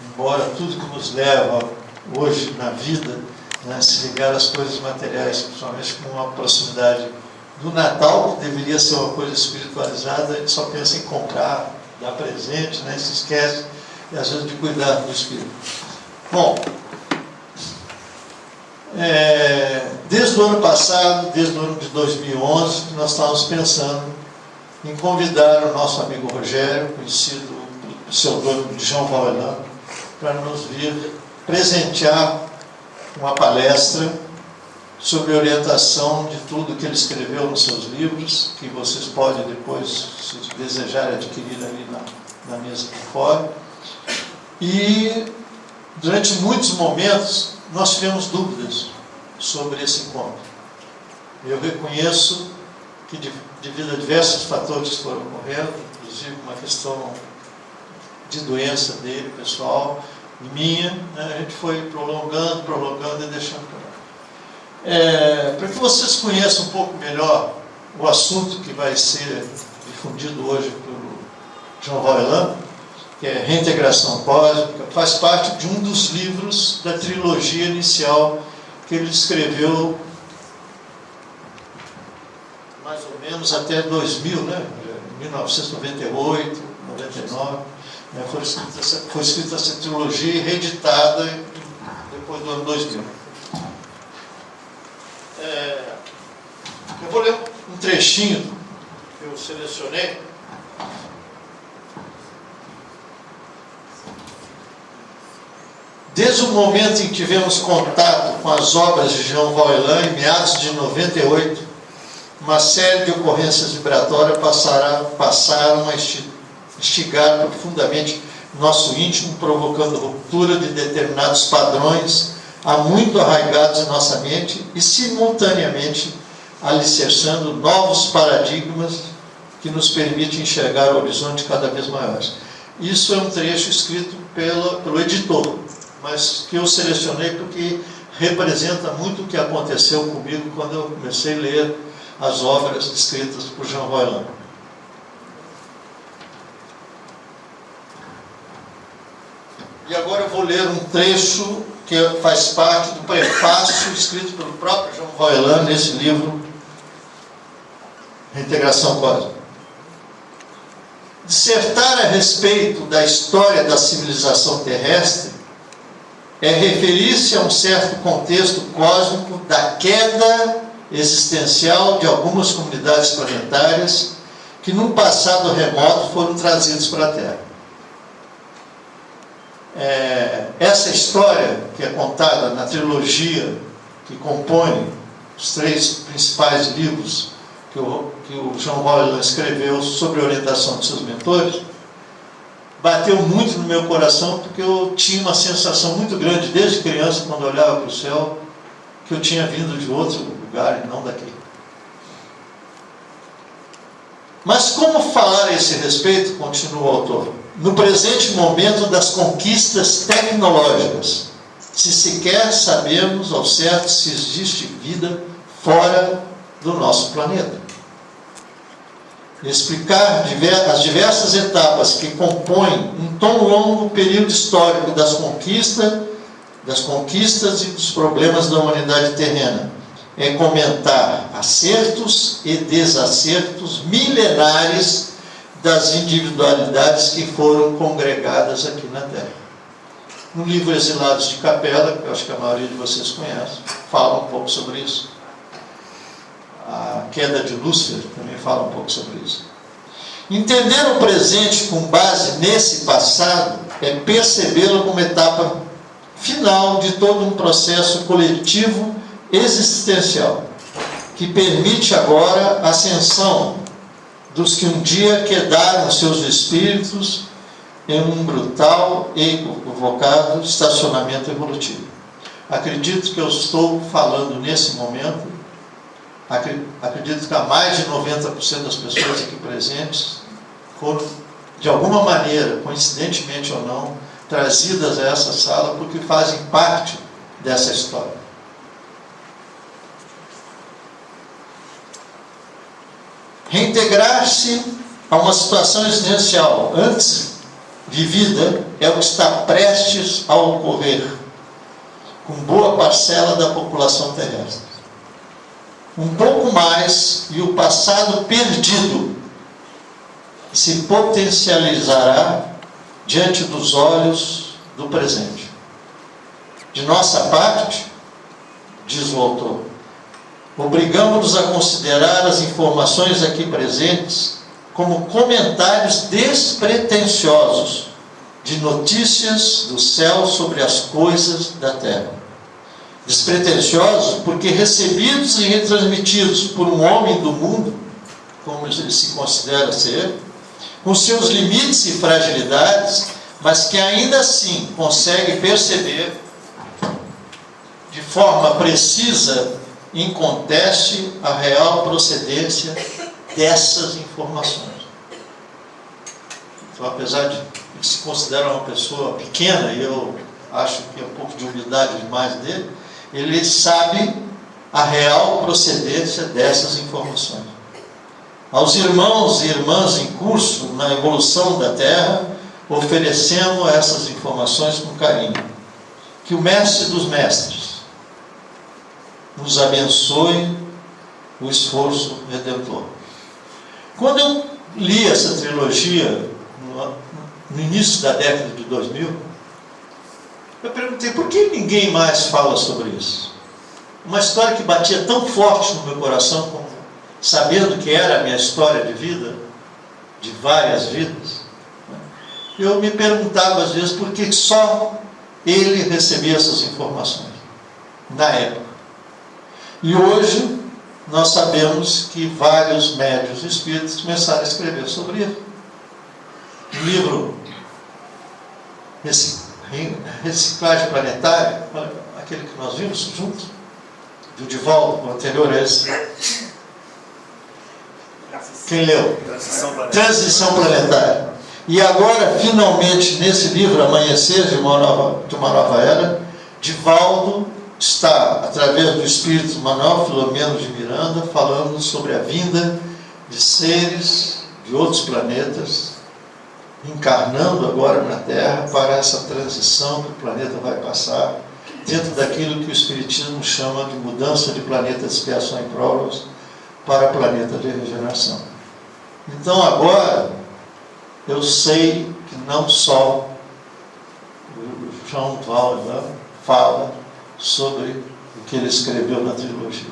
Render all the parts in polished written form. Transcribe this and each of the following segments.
embora tudo que nos leva hoje na vida, né, se ligar às coisas materiais, principalmente com uma proximidade do Natal, que deveria ser uma coisa espiritualizada, a gente só pensa em comprar, dar presente, né, se esquece, e às vezes, de cuidar do espírito. Bom, desde o ano passado, desde o ano de 2011, nós estávamos pensando em convidar o nosso amigo Rogério, conhecido pelo pseudônimo de João Valelã, para nos vir presentear uma palestra sobre orientação de tudo que ele escreveu nos seus livros, que vocês podem depois, se desejarem, adquirir ali na mesa de fora. E durante muitos momentos nós tivemos dúvidas sobre esse encontro. Eu reconheço que devido a diversos fatores que foram ocorrendo, inclusive uma questão de doença dele, pessoal, e minha, né, a gente foi prolongando e deixando para lá. Para que vocês conheçam um pouco melhor o assunto que vai ser difundido hoje pelo João Valelã, que é Reintegração Cósmica, faz parte de um dos livros da trilogia inicial que ele escreveu mais ou menos até 2000, né? 1998, 99, né? Foi escrita essa trilogia e reeditada depois do ano 2000. Eu vou ler um trechinho que eu selecionei. Desde o momento em que tivemos contato com as obras de João Valelã, em meados de 98, uma série de ocorrências vibratórias passaram a instigar profundamente nosso íntimo, provocando ruptura de determinados padrões há muito arraigados em nossa mente e, simultaneamente, alicerçando novos paradigmas que nos permitem enxergar horizontes cada vez maiores. Isso é um trecho escrito pelo editor, mas que eu selecionei porque representa muito o que aconteceu comigo quando eu comecei a ler as obras escritas por João Valelã. E agora eu vou ler um trecho que faz parte do prefácio escrito pelo próprio João Valelã nesse livro, Reintegração Cósmica. Dissertar a respeito da história da civilização terrestre é referir-se a um certo contexto cósmico da queda existencial de algumas comunidades planetárias que num passado remoto foram trazidos para a Terra. Essa história que é contada na trilogia que compõe os 3 principais livros que o João Valelã escreveu sobre a orientação de seus mentores, bateu muito no meu coração, porque eu tinha uma sensação muito grande, desde criança, quando eu olhava para o céu, que eu tinha vindo de outro lugar e não daqui. Mas como falar a esse respeito, continua o autor, no presente momento das conquistas tecnológicas, se sequer sabemos ao certo se existe vida fora do nosso planeta? Explicar as diversas etapas que compõem um tão longo período histórico das conquistas e dos problemas da humanidade terrena é comentar acertos e desacertos milenares das individualidades que foram congregadas aqui na Terra. No livro Exilados de Capela, que eu acho que a maioria de vocês conhece, fala um pouco sobre isso. A queda de Lúcifer também fala um pouco sobre isso. Entender o presente com base nesse passado é percebê-lo como etapa final de todo um processo coletivo existencial, que permite agora a ascensão dos que um dia quedaram seus espíritos em um brutal e equivocado estacionamento evolutivo. Acredito que eu estou falando nesse momento, acredito que há mais de 90% das pessoas aqui presentes foram, de alguma maneira, coincidentemente ou não, trazidas a essa sala porque fazem parte dessa história. Reintegrar-se a uma situação existencial antes vivida é o que está prestes a ocorrer com boa parcela da população terrestre. Um pouco mais e o passado perdido se potencializará diante dos olhos do presente. De nossa parte, diz o autor, obrigamos-nos a considerar as informações aqui presentes como comentários despretensiosos de notícias do céu sobre as coisas da terra. Despretensiosos porque recebidos e retransmitidos por um homem do mundo, como ele se considera ser, com seus limites e fragilidades, mas que ainda assim consegue perceber de forma precisa, inconteste, a real procedência dessas informações. Então, apesar de se considerar uma pessoa pequena, e eu acho que é um pouco de humildade demais dele, ele sabe a real procedência dessas informações. Aos irmãos e irmãs em curso na evolução da Terra, oferecemos essas informações com carinho. Que o Mestre dos Mestres nos abençoe o esforço redentor. Quando eu li essa trilogia no início da década de 2000, eu perguntei, por que ninguém mais fala sobre isso? Uma história que batia tão forte no meu coração, sabendo que era a minha história de vida, de várias vidas, eu me perguntava às vezes por que só ele recebia essas informações, na época. E hoje nós sabemos que vários médiuns espíritas começaram a escrever sobre isso. O livro Reciclagem Planetária, aquele que nós vimos juntos, do Divaldo, o anterior a esse. Quem leu? Transição Planetária. E agora, finalmente, nesse livro, Amanhecer de uma Nova Era, Divaldo está, através do Espírito Manuel Filomeno de Miranda, falando sobre a vinda de seres de outros planetas, encarnando agora na Terra para essa transição que o planeta vai passar, dentro daquilo que o Espiritismo chama de mudança de planeta de expiação e provas para planeta de regeneração. Então agora, eu sei que não só o João Valda fala sobre o que ele escreveu na trilogia,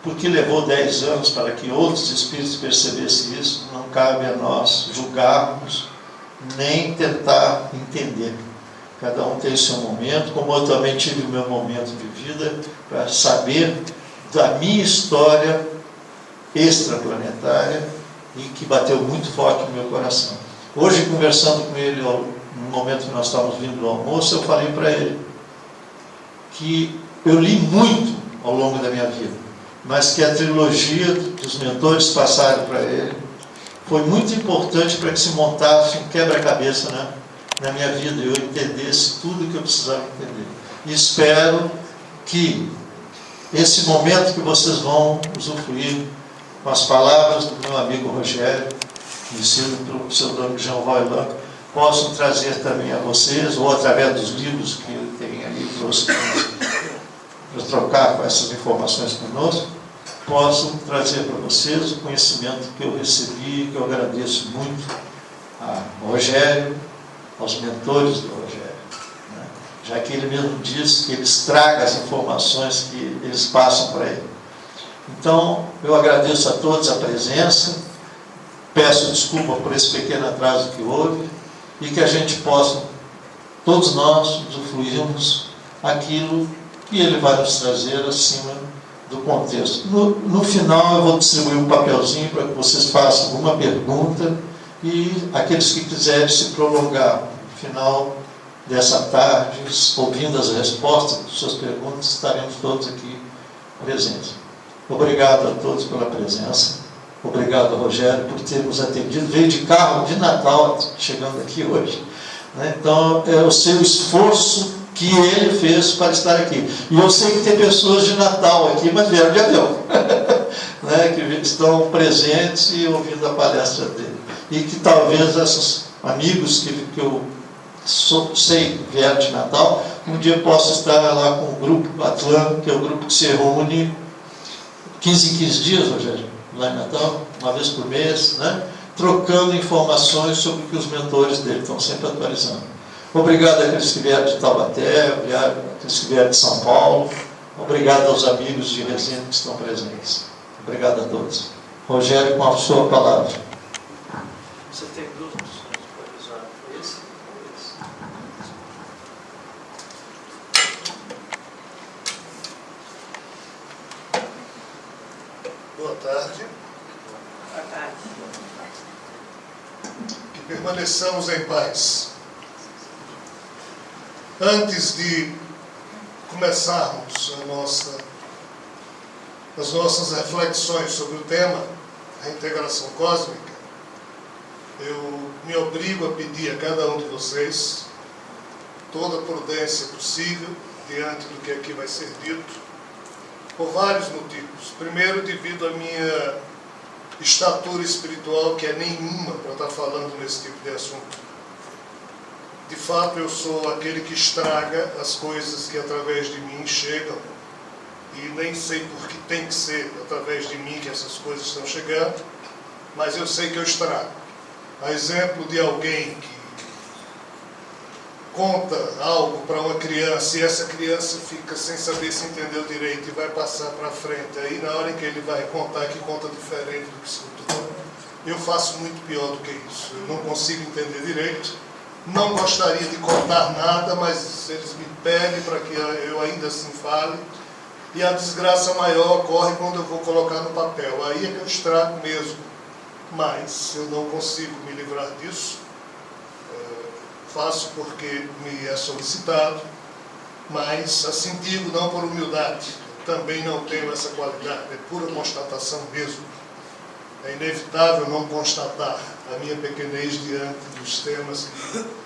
porque levou 10 anos para que outros espíritos percebessem isso, não cabe a nós julgarmos, nem tentar entender. Cada um tem seu momento, como eu também tive o meu momento de vida, para saber da minha história extraplanetária, e que bateu muito forte no meu coração. Hoje, conversando com ele, no momento que nós estávamos vindo do almoço, eu falei para ele que eu li muito ao longo da minha vida, mas que a trilogia que os mentores passaram para ele foi muito importante para que se montasse um quebra-cabeça na minha vida, e eu entendesse tudo o que eu precisava entender. E espero que esse momento que vocês vão usufruir com as palavras do meu amigo Rogério, conhecido pelo pseudônimo Jean Valjean, possam trazer também a vocês, ou através dos livros que ele tem ali para trocar com essas informações conosco, possam trazer para vocês o conhecimento que eu recebi, que eu agradeço muito ao Rogério, aos mentores do Rogério, né? Já que ele mesmo diz que eles tragam as informações que eles passam para ele. Então, eu agradeço a todos a presença, peço desculpa por esse pequeno atraso que houve, e que a gente possa, todos nós, usufruirmos aquilo que ele vai nos trazer acima do contexto. No final, eu vou distribuir um papelzinho para que vocês façam alguma pergunta, e aqueles que quiserem se prolongar no final dessa tarde, ouvindo as respostas das suas perguntas, estaremos todos aqui presentes. Obrigado a todos pela presença. Obrigado, Rogério, por ter nos atendido. Veio de carro de Natal, chegando aqui hoje, né? Então, eu sei o esforço que ele fez para estar aqui. E eu sei que tem pessoas de Natal aqui, mas vieram de avião, né? Que estão presentes e ouvindo a palestra dele. E que talvez amigos que eu sei vieram de Natal, um dia posso estar lá com o grupo Atlântico, que é o grupo que se reúne 15 em 15 dias, Rogério, lá em Natal, uma vez por mês, né? Trocando informações sobre o que os mentores dele estão sempre atualizando. Obrigado àqueles que vieram de Taubaté, obrigado àqueles que vieram de São Paulo, obrigado aos amigos de Resende que estão presentes. Obrigado a todos. Rogério, com a sua palavra. Você tem duas opções para usar, esse ou esse. Boa tarde. Boa tarde. Que permaneçamos em paz. Antes de começarmos as nossas reflexões sobre o tema, a integração cósmica, eu me obrigo a pedir a cada um de vocês toda a prudência possível diante do que aqui vai ser dito, por vários motivos. Primeiro, devido à minha estatura espiritual, que é nenhuma para estar falando nesse tipo de assunto. De fato, eu sou aquele que estraga as coisas que através de mim chegam, e nem sei por que tem que ser através de mim que essas coisas estão chegando, mas eu sei que eu estrago. A exemplo de alguém que conta algo para uma criança e essa criança fica sem saber se entendeu direito e vai passar para frente. Aí na hora em que ele vai contar, que conta diferente do que se contou, eu faço muito pior do que isso. Eu não consigo entender direito, não gostaria de contar nada, mas eles me pedem para que eu ainda assim fale, e a desgraça maior ocorre quando eu vou colocar no papel. Aí é que eu estrago mesmo, mas eu não consigo me livrar disso. Faço porque me é solicitado, mas assim digo, não por humildade, também não tenho essa qualidade, é pura constatação mesmo. É inevitável não constatar a minha pequenez diante dos temas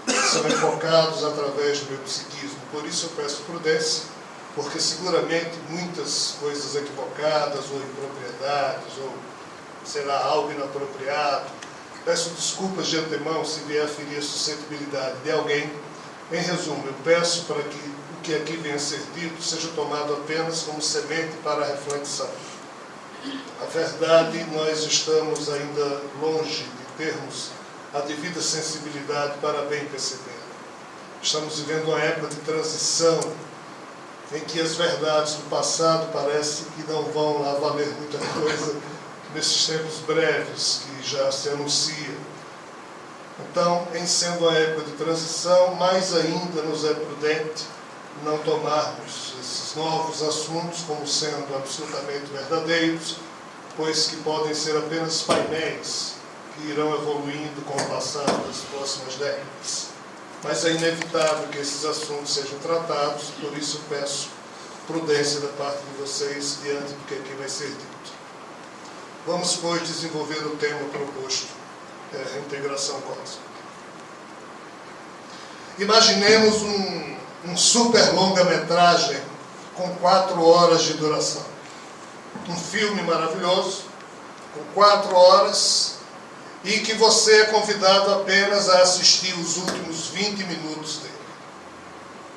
que são enfocados através do meu psiquismo. Por isso eu peço prudência, porque seguramente muitas coisas equivocadas ou impropriedades, ou sei lá, algo inapropriado. Peço desculpas de antemão se vier a ferir a suscetibilidade de alguém. Em resumo, eu peço para que o que aqui venha a ser dito seja tomado apenas como semente para a reflexão. A verdade, nós estamos ainda longe de termos a devida sensibilidade para bem perceber. Estamos vivendo uma época de transição em que as verdades do passado parece que não vão lá valer muita coisa nesses tempos breves que já se anuncia. Então, em sendo uma época de transição, mais ainda nos é prudente não tomarmos esses novos assuntos como sendo absolutamente verdadeiros, pois que podem ser apenas painéis que irão evoluindo com o passar das próximas décadas. Mas é inevitável que esses assuntos sejam tratados, por isso eu peço prudência da parte de vocês diante do que aqui vai ser dito. Vamos, pois, desenvolver o tema proposto, a integração cósmica. Imaginemos um super longa-metragem com 4 horas de duração. Um filme maravilhoso, com 4 horas, e que você é convidado apenas a assistir os últimos 20 minutos dele.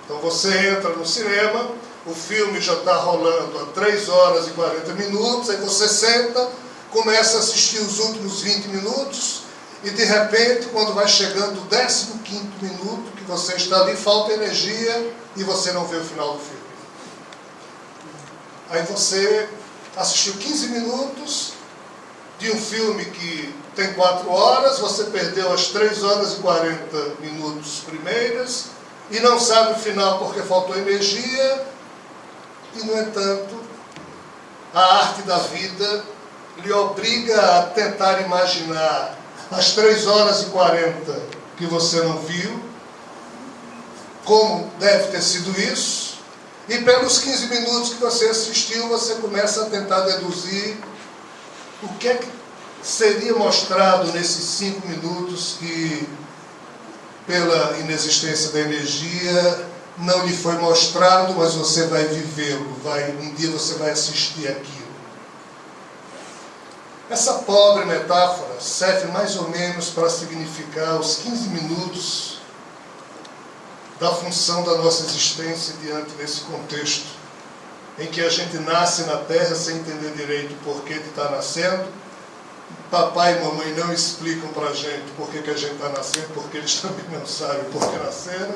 Então você entra no cinema, o filme já está rolando há 3 horas e 40 minutos, aí você senta, começa a assistir os últimos 20 minutos, e de repente, quando vai chegando o 15º minuto, que você está ali, falta energia, e você não vê o final do filme. Aí você assistiu 15 minutos de um filme que tem 4 horas, você perdeu as 3 horas e 40 minutos primeiras, e não sabe o final porque faltou energia, e no entanto, a arte da vida lhe obriga a tentar imaginar as 3 horas e 40 que você não viu, como deve ter sido isso, e pelos 15 minutos que você assistiu, você começa a tentar deduzir o que é que seria mostrado nesses 5 minutos que, pela inexistência da energia, não lhe foi mostrado, mas você vai vivê-lo, um dia você vai assistir aquilo. Essa pobre metáfora serve mais ou menos para significar os 15 minutos da função da nossa existência diante desse contexto, em que a gente nasce na Terra sem entender direito o porquê de estar nascendo. Papai e mamãe não explicam para a gente por que a gente está nascendo, porque eles também não sabem por que nasceram.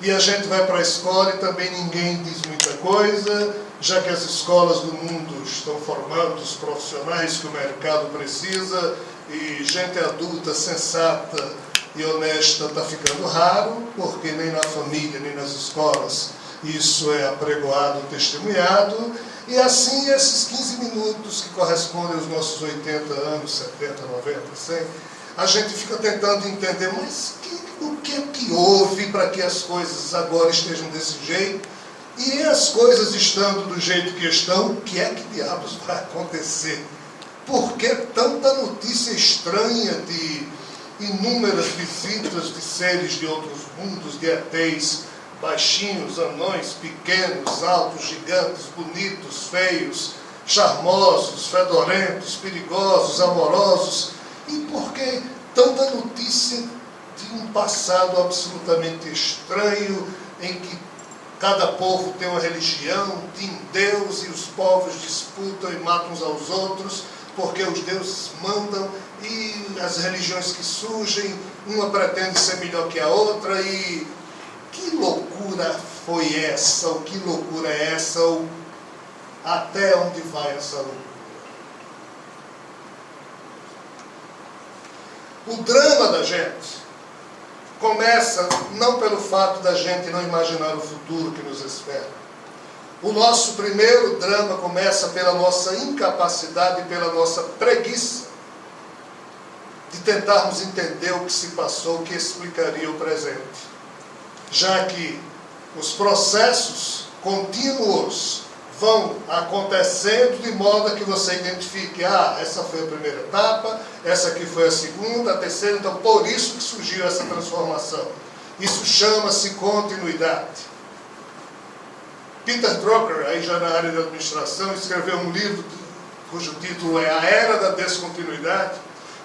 E a gente vai para a escola e também ninguém diz muita coisa, já que as escolas do mundo estão formando os profissionais que o mercado precisa, e gente adulta, sensata e honesta está ficando raro, porque nem na família, nem nas escolas isso é apregoado, testemunhado. E assim, esses 15 minutos que correspondem aos nossos 80 anos, 70, 90, 100, a gente fica tentando entender, mas o que é que houve para que as coisas agora estejam desse jeito? E as coisas estando do jeito que estão, o que é que diabos vai acontecer? Por que tanta notícia estranha de inúmeras visitas de seres de outros mundos, de ETs, baixinhos, anões, pequenos, altos, gigantes, bonitos, feios, charmosos, fedorentos, perigosos, amorosos? E por que tanta notícia de um passado absolutamente estranho, em que cada povo tem uma religião, tem um Deus, e os povos disputam e matam uns aos outros, porque os deuses mandam, e as religiões que surgem, uma pretende ser melhor que a outra, e que loucura foi essa, ou que loucura é essa, ou até onde vai essa loucura? O drama da gente começa não pelo fato da gente não imaginar o futuro que nos espera. O nosso primeiro drama começa pela nossa incapacidade e pela nossa preguiça de tentarmos entender o que se passou, o que explicaria o presente. Já que os processos contínuos vão acontecendo de modo que você identifique, essa foi a primeira etapa, essa aqui foi a segunda, a terceira, então por isso que surgiu essa transformação. Isso chama-se continuidade. Peter Drucker, aí já na área de administração, escreveu um livro cujo título é A Era da Descontinuidade,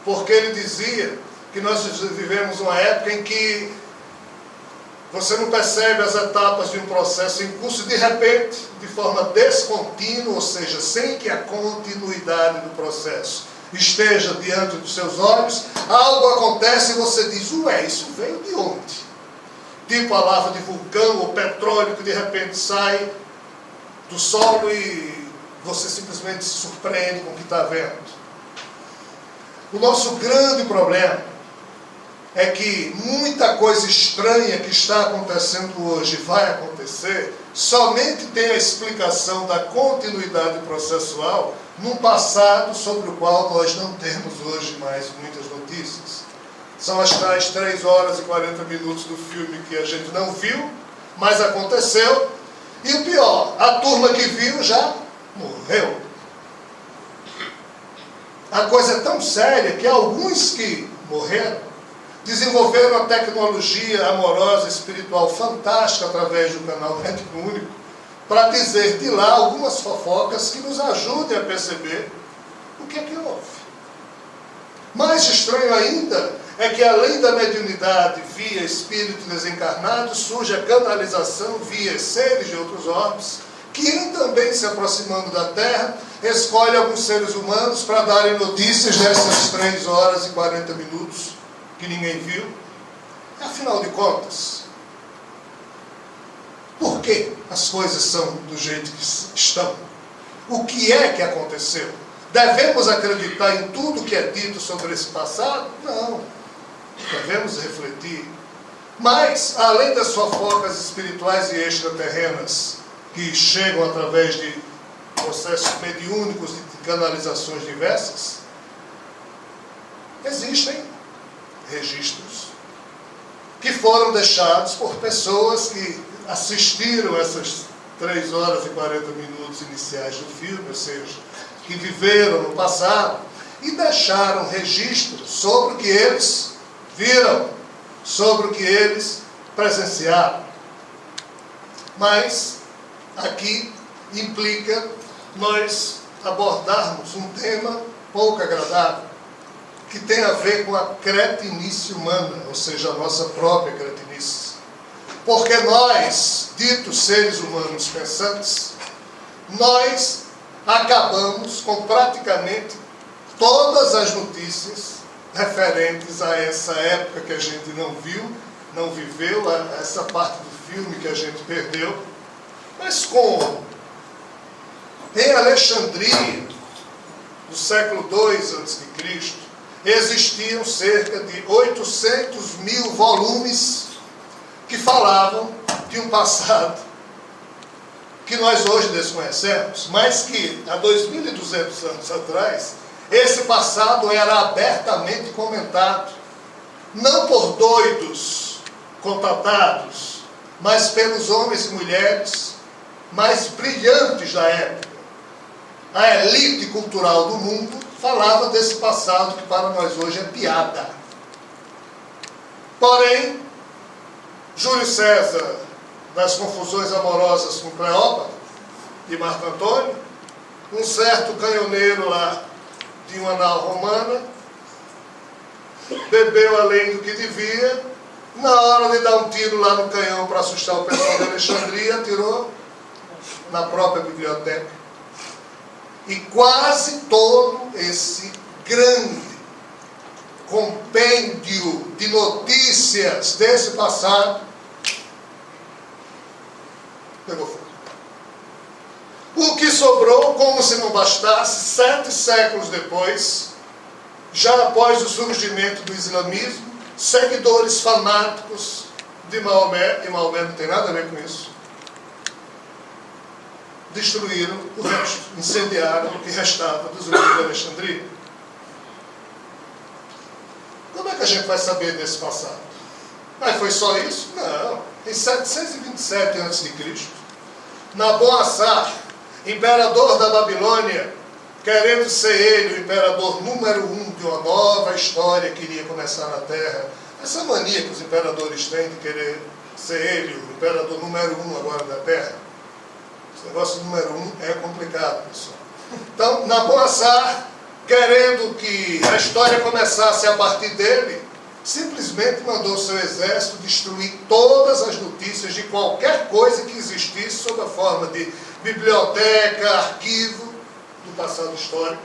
porque ele dizia que nós vivemos uma época em que você não percebe as etapas de um processo em curso e de repente, de forma descontínua, ou seja, sem que a continuidade do processo esteja diante dos seus olhos, algo acontece e você diz, isso veio de onde? Tipo a lava de vulcão ou petróleo que de repente sai do solo e você simplesmente se surpreende com o que está vendo. O nosso grande problema é que muita coisa estranha que está acontecendo hoje vai acontecer, somente tem a explicação da continuidade processual num passado sobre o qual nós não temos hoje mais muitas notícias. São as tais 3 horas e 40 minutos do filme que a gente não viu, mas aconteceu, e o pior, a turma que viu já morreu. A coisa é tão séria que alguns que morreram desenvolveram uma tecnologia amorosa, espiritual fantástica através do canal Médico Único, para dizer de lá algumas fofocas que nos ajudem a perceber o que é que houve. Mais estranho ainda é que além da mediunidade via espírito desencarnado, surge a canalização via seres de outros orbes, que também se aproximando da Terra, escolhe alguns seres humanos para darem notícias dessas 3 horas e 40 minutos que ninguém viu. Afinal de contas, por que as coisas são do jeito que estão? O que é que aconteceu? Devemos acreditar em tudo que é dito sobre esse passado? Não. Devemos refletir. Mas, além das fofocas espirituais e extraterrenas, que chegam através de processos mediúnicos e de canalizações diversas, existem registros que foram deixados por pessoas que assistiram essas 3 horas e 40 minutos iniciais do filme, ou seja, que viveram no passado e deixaram registros sobre o que eles viram, sobre o que eles presenciaram. Mas aqui implica nós abordarmos um tema pouco agradável, que tem a ver com a cretinice humana, ou seja, a nossa própria cretinice. Porque nós, ditos seres humanos pensantes, nós acabamos com praticamente todas as notícias referentes a essa época que a gente não viu, não viveu, a essa parte do filme que a gente perdeu. Mas como? Em Alexandria, no século II a.C., existiam cerca de 800 mil volumes que falavam de um passado que nós hoje desconhecemos, mas que há 2.200 anos atrás, esse passado era abertamente comentado, não por doidos contatados, mas pelos homens e mulheres mais brilhantes da época. A elite cultural do mundo falava desse passado que para nós hoje é piada. Porém, Júlio César, das confusões amorosas com Cleópatra e Marco Antônio, um certo canhoneiro lá de uma nau romana, bebeu além do que devia, na hora de dar um tiro lá no canhão para assustar o pessoal de Alexandria, atirou na própria biblioteca. E quase todo esse grande compêndio de notícias desse passado pegou fogo. O que sobrou, como se não bastasse, 7 séculos depois, já após o surgimento do islamismo, seguidores fanáticos de Maomé, e Maomé não tem nada a ver com isso, destruíram o resto, incendiaram o que restava dos livros de Alexandria. Como é que a gente vai saber desse passado? Mas foi só isso? Não. Em 727 a.C., Naboassar, imperador da Babilônia, querendo ser ele o imperador número 1 de uma nova história que iria começar na Terra, essa mania que os imperadores têm de querer ser ele o imperador número 1 agora da Terra, esse negócio número 1 é complicado, pessoal. Então, Naboassar, querendo que a história começasse a partir dele, simplesmente mandou seu exército destruir todas as notícias de qualquer coisa que existisse sob a forma de biblioteca, arquivo do passado histórico,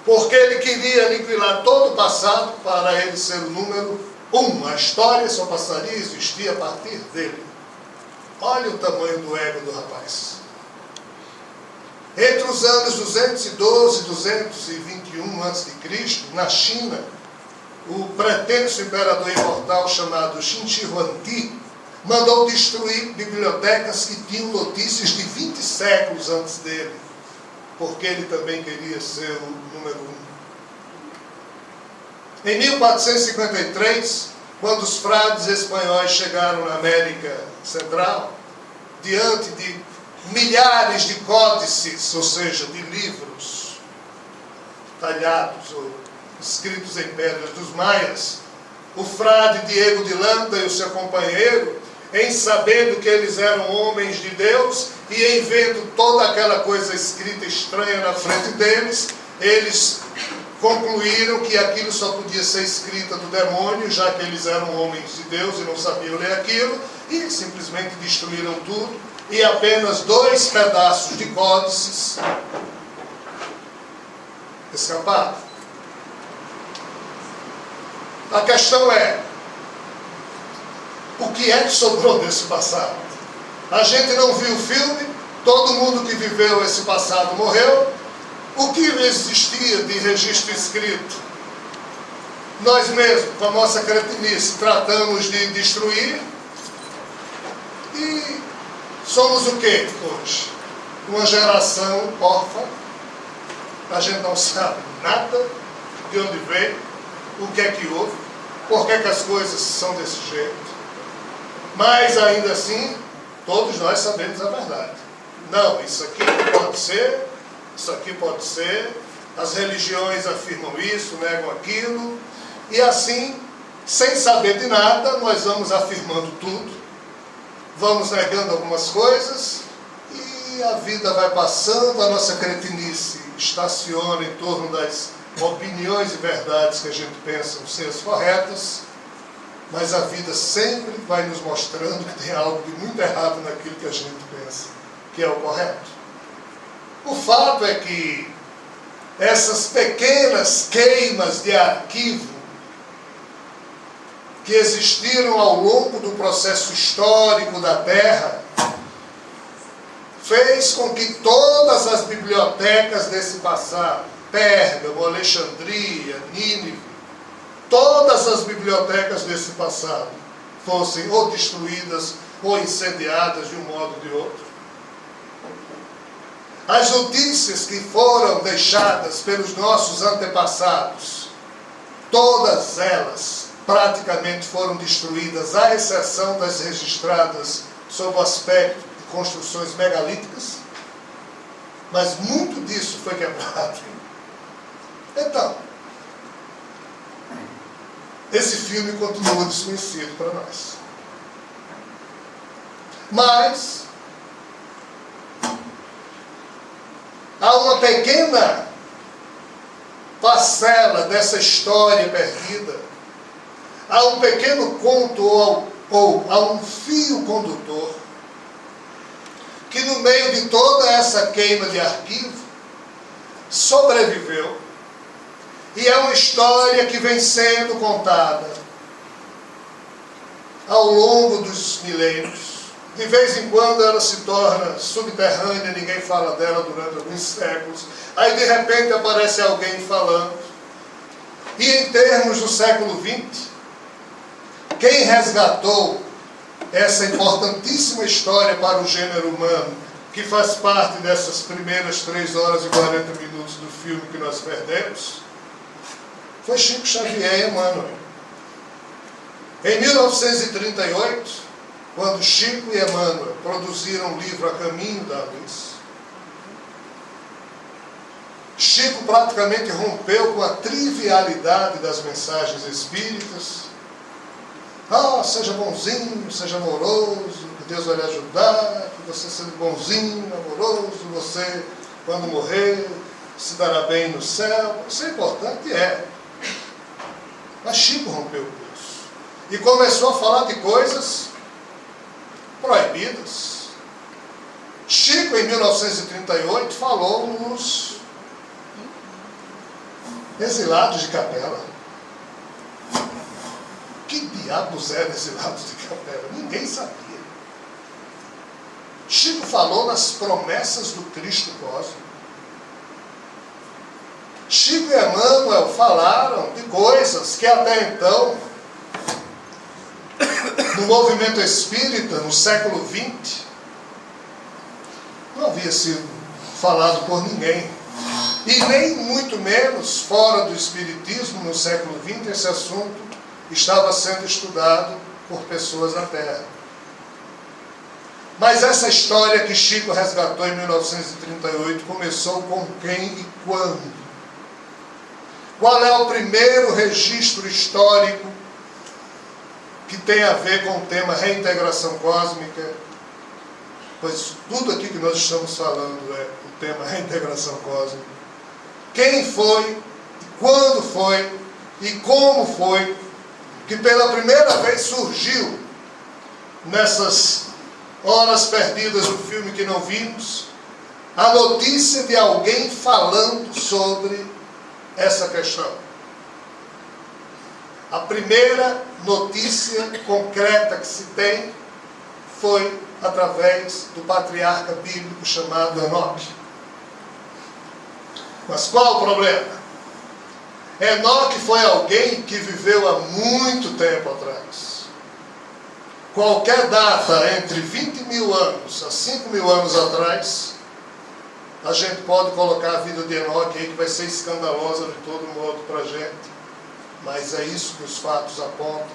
porque ele queria aniquilar todo o passado para ele ser o número 1. A história só passaria a existir a partir dele. Olha o tamanho do ego do rapaz. Entre os anos 212 e 221 a.C., na China, o pretenso imperador imortal chamado Xin Shi Huangdi mandou destruir bibliotecas que tinham notícias de 20 séculos antes dele, porque ele também queria ser o número 1. Em 1453, quando os frades espanhóis chegaram na América Central, diante de milhares de códices, ou seja, de livros talhados ou escritos em pedras dos maias, o frade Diego de Landa e o seu companheiro, em sabendo que eles eram homens de Deus e em vendo toda aquela coisa escrita estranha na frente deles, eles concluíram que aquilo só podia ser escrita do demônio, já que eles eram homens de Deus e não sabiam ler aquilo, e simplesmente destruíram tudo, e apenas 2 pedaços de códices escaparam. A questão é, o que é que sobrou desse passado? A gente não viu o filme, todo mundo que viveu esse passado morreu. O que existia de registro escrito? Nós mesmos, com a nossa cretinice, tratamos de destruir. E somos o que hoje? Uma geração órfã. A gente não sabe nada de onde veio, o que é que houve, por que é que as coisas são desse jeito. Mas ainda assim, todos nós sabemos a verdade. Não, isso aqui pode ser, isso aqui pode ser, as religiões afirmam isso, negam aquilo, e assim, sem saber de nada, nós vamos afirmando tudo, vamos negando algumas coisas, e a vida vai passando, a nossa cretinice estaciona em torno das opiniões e verdades que a gente pensa ser as corretas, mas a vida sempre vai nos mostrando que tem algo de muito errado naquilo que a gente pensa que é o correto. O fato é que essas pequenas queimas de arquivo que existiram ao longo do processo histórico da Terra fez com que todas as bibliotecas desse passado, Pérgamo, Alexandria, Nínive, todas as bibliotecas desse passado fossem ou destruídas ou incendiadas de um modo ou de outro. As notícias que foram deixadas pelos nossos antepassados, todas elas praticamente foram destruídas, à exceção das registradas sob o aspecto de construções megalíticas, mas muito disso foi quebrado. Então, esse filme continua desconhecido para nós. Mas há uma pequena parcela dessa história perdida, há um pequeno conto ou há um fio condutor que no meio de toda essa queima de arquivo sobreviveu, e é uma história que vem sendo contada ao longo dos milênios. De vez em quando ela se torna subterrânea, ninguém fala dela durante alguns séculos. Aí de repente aparece alguém falando. E em termos do século XX, quem resgatou essa importantíssima história para o gênero humano, que faz parte dessas primeiras 3 horas e 40 minutos do filme que nós perdemos, foi Chico Xavier e Emmanuel. Em 1938, quando Chico e Emmanuel produziram o livro A Caminho da Luz, Chico praticamente rompeu com a trivialidade das mensagens espíritas. Seja bonzinho, seja amoroso, que Deus vai lhe ajudar, que você sendo bonzinho, amoroso, você, quando morrer, se dará bem no céu. Isso é importante, é. Mas Chico rompeu com isso. E começou a falar de coisas proibidas. Chico, em 1938, falou nos exilados de Capela. Que diabos eram exilados de Capela? Ninguém sabia. Chico falou nas promessas do Cristo cósmico. Chico e Emmanuel falaram de coisas que até então, no movimento espírita, no século XX, não havia sido falado por ninguém. E nem muito menos fora do espiritismo, no século XX, esse assunto estava sendo estudado por pessoas na Terra. Mas essa história que Chico resgatou em 1938 começou com quem e quando? Qual é o primeiro registro histórico que tem a ver com o tema reintegração cósmica? Pois tudo aqui que nós estamos falando é o tema reintegração cósmica. Quem foi, quando foi e como foi que pela primeira vez surgiu nessas horas perdidas do filme que não vimos, a notícia de alguém falando sobre essa questão? A primeira notícia concreta que se tem foi através do patriarca bíblico chamado Enoque. Mas qual o problema? Enoque foi alguém que viveu há muito tempo atrás. Qualquer data entre 20 mil anos a 5 mil anos atrás, a gente pode colocar a vida de Enoque aí, que vai ser escandalosa de todo modo para a gente. Mas é isso que os fatos apontam.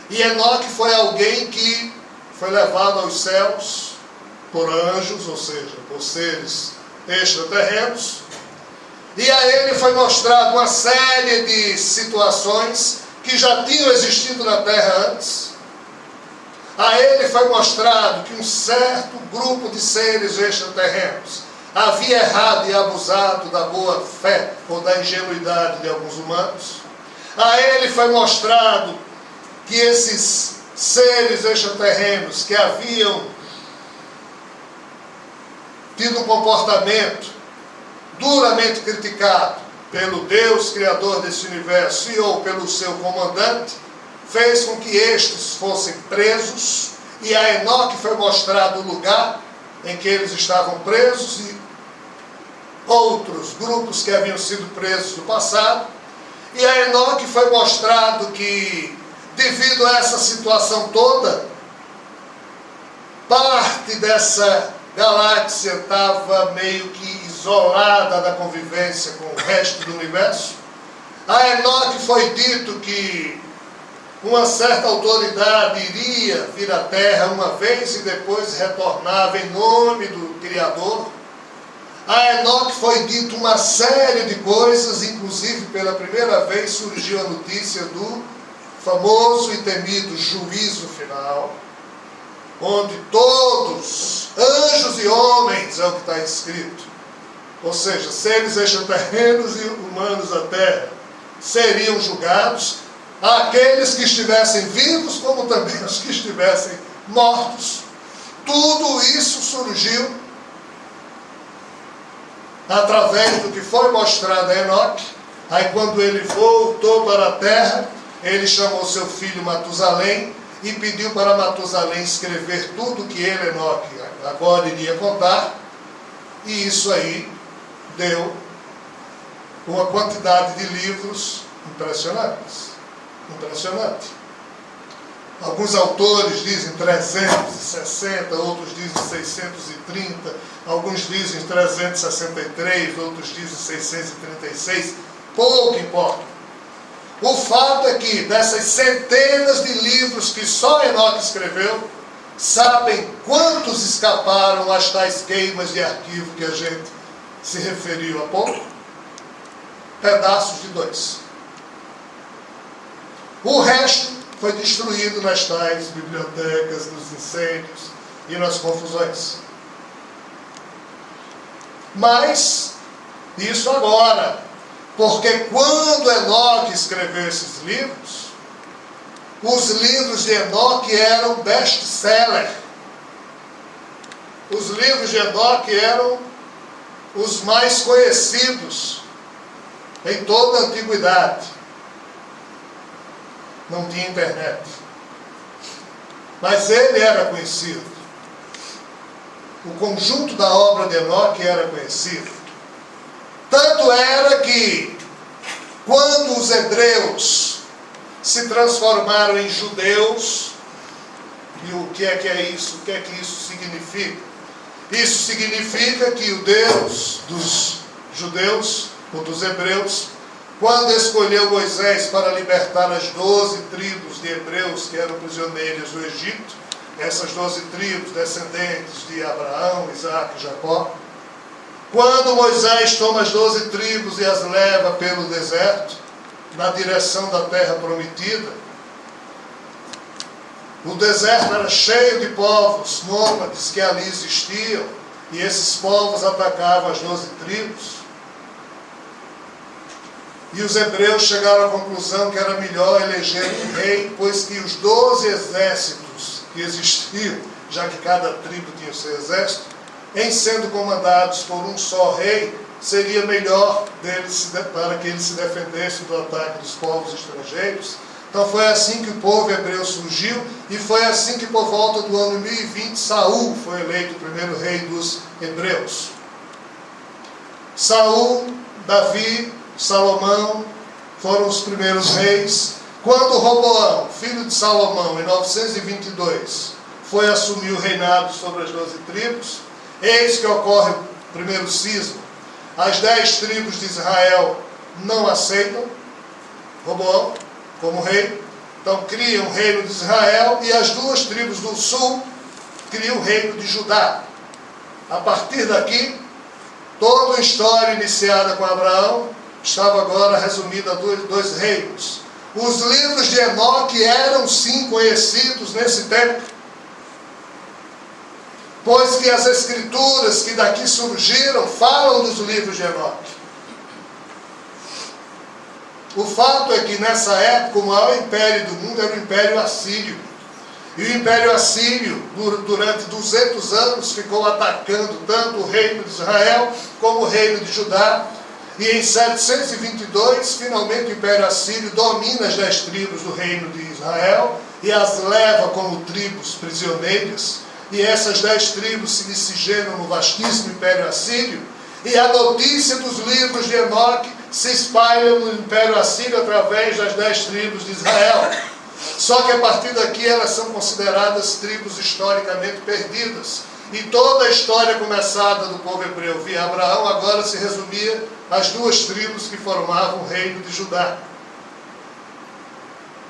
E Enoque foi alguém que foi levado aos céus por anjos, ou seja, por seres extraterrenos. E a ele foi mostrado uma série de situações que já tinham existido na Terra antes. A ele foi mostrado que um certo grupo de seres extraterrenos havia errado e abusado da boa fé ou da ingenuidade de alguns humanos. A ele foi mostrado que esses seres extraterrenos que haviam tido um comportamento duramente criticado pelo Deus Criador desse universo e ou pelo seu comandante, fez com que estes fossem presos, e a Enoque foi mostrado o lugar em que eles estavam presos e outros grupos que haviam sido presos no passado, e a Enoque foi mostrado que, devido a essa situação toda, parte dessa galáxia estava meio que isolada da convivência com o resto do universo. A Enoque foi dito que uma certa autoridade iria vir à Terra uma vez e depois retornava em nome do Criador. A Enoque foi dito uma série de coisas, inclusive pela primeira vez surgiu a notícia do famoso e temido juízo final, onde todos, anjos e homens, é o que está escrito, ou seja, seres extraterrenos e humanos da Terra, seriam julgados, aqueles que estivessem vivos, como também os que estivessem mortos. Tudo isso surgiu através do que foi mostrado a Enoque. Aí quando ele voltou para a Terra, ele chamou seu filho Matusalém e pediu para Matusalém escrever tudo que ele, Enoque, agora iria contar. E isso aí deu uma quantidade de livros impressionantes. Impressionante. Alguns autores dizem 360, outros dizem 630, alguns dizem 363, outros dizem 636, pouco importa. O fato é que dessas centenas de livros que só Enoque escreveu, sabem quantos escaparam às tais queimas de arquivo que a gente se referiu há pouco? Pedaços de 2. O resto foi destruído nas tais bibliotecas, nos incêndios e nas confusões. Mas, isso agora, porque quando Enoque escreveu esses livros, os livros de Enoque eram best-seller. Os livros de Enoque eram os mais conhecidos em toda a antiguidade. Não tinha internet. Mas ele era conhecido. O conjunto da obra de Enoque era conhecido. Tanto era que, quando os hebreus se transformaram em judeus, e o que é isso? O que é que isso significa? Isso significa que o Deus dos judeus, ou dos hebreus, quando escolheu Moisés para libertar as 12 tribos de hebreus que eram prisioneiros do Egito, essas 12 tribos descendentes de Abraão, Isaac e Jacó, quando Moisés toma as 12 tribos e as leva pelo deserto, na direção da terra prometida, o deserto era cheio de povos nômades que ali existiam, e esses povos atacavam as 12 tribos. E os hebreus chegaram à conclusão que era melhor eleger um rei, pois que os 12 exércitos que existiam, já que cada tribo tinha o seu exército, em sendo comandados por um só rei, seria melhor para que eles se defendessem do ataque dos povos estrangeiros. Então foi assim que o povo hebreu surgiu, e foi assim que por volta do ano 1020 Saul foi eleito o primeiro rei dos hebreus. Saul, Davi, Salomão foram os primeiros reis. Quando Roboão, filho de Salomão, em 922, foi assumir o reinado sobre as 12 tribos, eis que ocorre o primeiro cisma. As 10 tribos de Israel não aceitam Roboão como rei, então criam o reino de Israel, e as 2 tribos do sul criam o reino de Judá. A partir daqui, toda a história iniciada com Abraão estava agora resumida a 2 reinos. Os livros de Enoque eram sim conhecidos nesse tempo. pois que as escrituras que daqui surgiram falam dos livros de Enoque. O fato é que nessa época o maior império do mundo era o Império Assírio. E o Império Assírio, durante 200 anos, ficou atacando tanto o reino de Israel como o reino de Judá. E em 722, finalmente o Império Assírio domina as 10 tribos do reino de Israel e as leva como tribos prisioneiras. E essas 10 tribos se miscigenam no vastíssimo Império Assírio. E a notícia dos livros de Enoque se espalha no Império Assírio através das 10 tribos de Israel. Só que a partir daqui elas são consideradas tribos historicamente perdidas. E toda a história começada do povo hebreu via Abraão agora se resumia às 2 tribos que formavam o reino de Judá.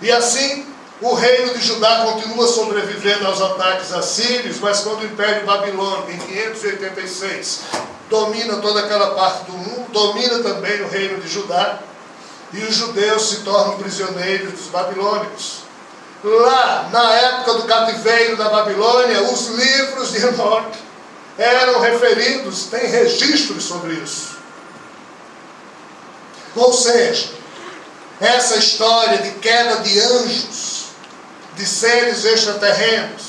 E assim, o reino de Judá continua sobrevivendo aos ataques assírios, mas quando o Império Babilônico, em 586, domina toda aquela parte do mundo, domina também o reino de Judá, e os judeus se tornam prisioneiros dos babilônicos. Lá, na época do cativeiro da Babilônia, os livros de Enoque eram referidos, tem registros sobre isso. Ou seja, essa história de queda de anjos, de seres extraterrenos,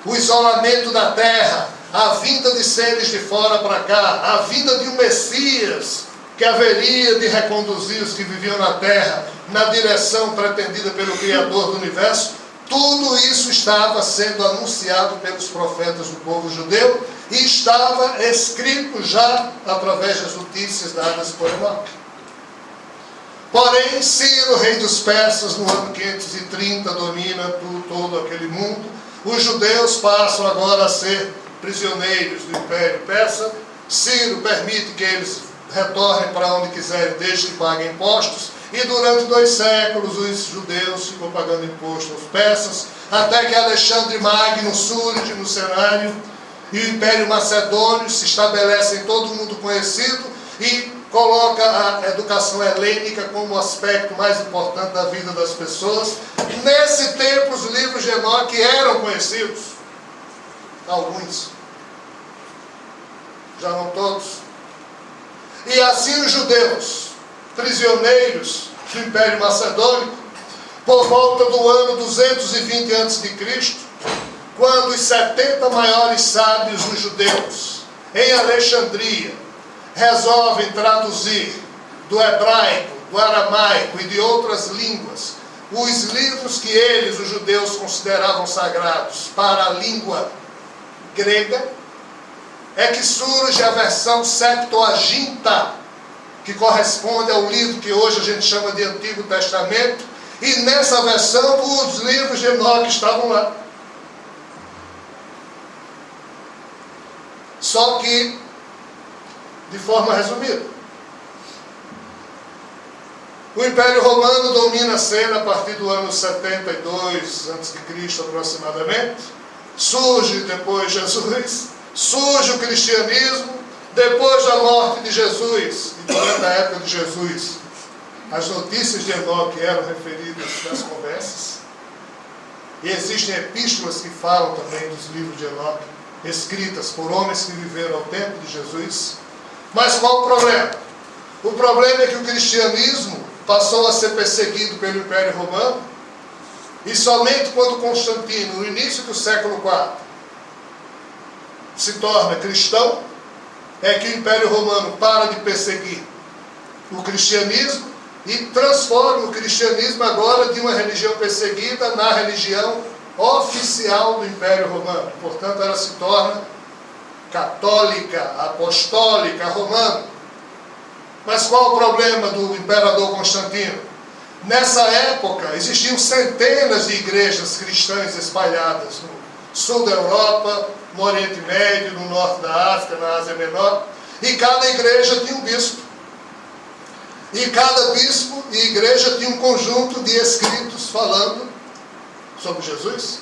o isolamento da terra, a vinda de seres de fora para cá, a vinda de um Messias que haveria de reconduzir os que viviam na terra na direção pretendida pelo Criador do Universo, tudo isso estava sendo anunciado pelos profetas do povo judeu e estava escrito já através das notícias dadas por Enoque. Porém, Ciro, rei dos persas, no ano 530, domina todo aquele mundo. Os judeus passam agora a ser prisioneiros do Império Persa. Ciro permite que eles retornem para onde quiserem, desde que paguem impostos. E durante 2 séculos os judeus ficam pagando imposto aos persas, até que Alexandre Magno surge no cenário e o Império Macedônio se estabelece em todo o mundo conhecido e coloca a educação helênica como o aspecto mais importante da vida das pessoas. Nesse tempo os livros de Enoque eram conhecidos, alguns, já não todos. E assim os judeus, prisioneiros do Império Macedônico, por volta do ano 220 a.C., quando os 70 maiores sábios dos judeus, em Alexandria, resolvem traduzir do hebraico, do aramaico e de outras línguas os livros que eles, os judeus, consideravam sagrados para a língua grega, é que surge a versão Septuaginta, que corresponde ao livro que hoje a gente chama de Antigo Testamento, e nessa versão os livros de Enoque estavam lá. Só que, de forma resumida, o Império Romano domina a cena a partir do ano 72 a.C. aproximadamente. Surge depois Jesus, surge o cristianismo, depois da morte de Jesus, e durante a época de Jesus, as notícias de Enoque eram referidas nas conversas, e existem epístolas que falam também dos livros de Enoque, escritas por homens que viveram ao tempo de Jesus. Mas qual o problema? O problema é que o cristianismo passou a ser perseguido pelo Império Romano, e somente quando Constantino, no início do século IV, se torna cristão, é que o Império Romano para de perseguir o cristianismo e transforma o cristianismo agora de uma religião perseguida na religião oficial do Império Romano. Portanto, ela se torna católica, apostólica, romana. Mas qual o problema do imperador Constantino? Nessa época, existiam centenas de igrejas cristãs espalhadas no sul da Europa, no Oriente Médio, no norte da África, na Ásia Menor, e cada igreja tinha um bispo. E cada bispo e igreja tinha um conjunto de escritos falando sobre Jesus.